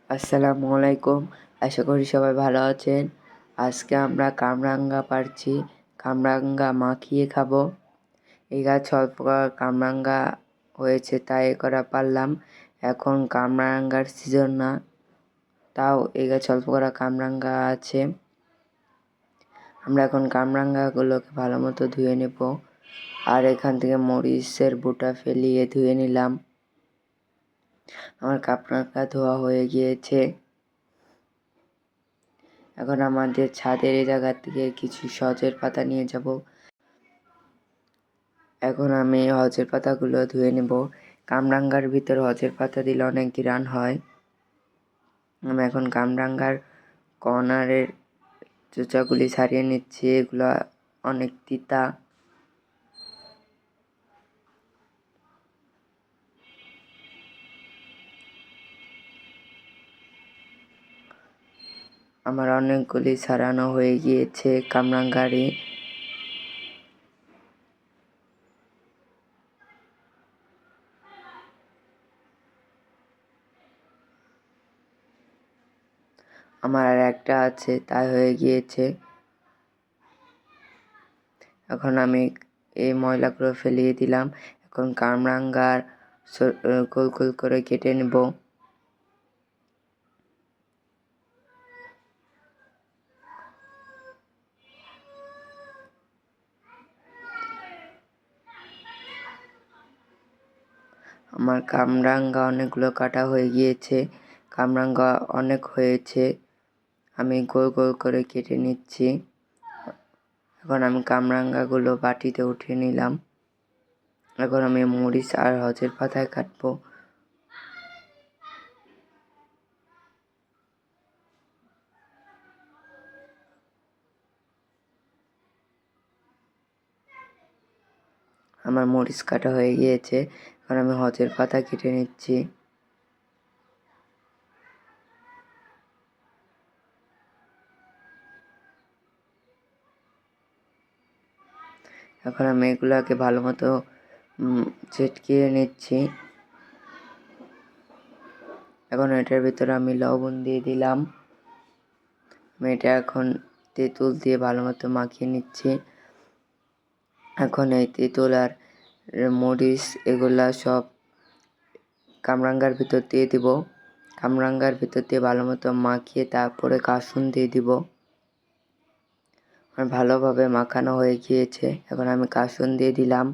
আসসালামু আলাইকুম। আশা করি সবাই ভালো আছেন। আজকে আমরা কামরাঙ্গা পারছি, কামরাঙ্গা মাখিয়ে খাবো। এই গাছ অল্প কামরাঙ্গা হয়েছে তাই করা পারলাম। এখন কামরাঙ্গার সিজন না, তাও এই গাছ অল্প করা কামরাঙ্গা আছে। আমরা এখন কামরাঙ্গাগুলোকে ভালো মতো ধুয়ে নেব। আর এখান থেকে মরিচের বুটা ফেলিয়ে ধুয়ে নিলাম। আমার কামরাঙ্গা ধোয়া হয়ে গিয়েছে। এখন আমাদের ছাদের এই জায়গা থেকে কিছু সজের পাতা নিয়ে যাব। এখন আমি হজের পাতাগুলো ধুয়ে নেব। কামরাঙ্গার ভিতর হজের পাতা দিলে অনেক ঘ্রাণ হয়। আমি এখন কামরাঙ্গার কর্নারের চোচাগুলি ছাড়িয়ে নিচ্ছি, এগুলো অনেক তিতা। আমার অনেকগুলি ছাড়ানো হয়ে গিয়েছে কামরাঙ্গারি। আমার আর একটা আছে, তাই হয়ে গিয়েছে। এখন আমি এই ময়লাগুলো ফেলিয়ে দিলাম। এখন কামরাঙ্গার গোল গোল করে কেটে নেব। আমার কামরাঙ্গা অনেকগুলো কাটা হয়ে গিয়েছে। কামরাঙ্গা অনেক হয়েছে, আমি গোল গোল করে কেটে নিচ্ছি। এখন আমি কামরাঙ্গাগুলো বাটিতে উঠিয়ে নিলাম। এখন আমি মরিচ আর হজের পাতায় কাটবো। আমার মরিচ কাটা হয়ে গিয়েছে, এখন আমি হজের পাতা কেটে নিচ্ছি। এখন আমি এগুলাকে ভালো মতো ছেটকিয়ে নিচ্ছি। এখন এটার ভিতরে আমি লবণ দিয়ে দিলাম। আমি এটা এখন তেঁতুল দিয়ে ভালো মতো মাখিয়ে নিচ্ছি। এখন এই তেঁতুল আর মরিচ এগুলা সব কামরাঙ্গার ভিতর দিয়ে দিব। কামরাঙ্গার ভিতর দিয়ে ভালো মতো মাখিয়ে তারপরে কাসুন দিয়ে দিব। আমার ভালোভাবে মাখানো হয়ে গিয়েছে, এখন আমি কাসুন দিয়ে দিলাম।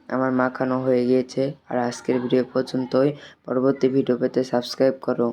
আমার মাখানো হয়ে গিয়েছে। আর আজকের ভিডিও পর্যন্তই। পরবর্তী ভিডিও পেতে সাবস্ক্রাইব করো।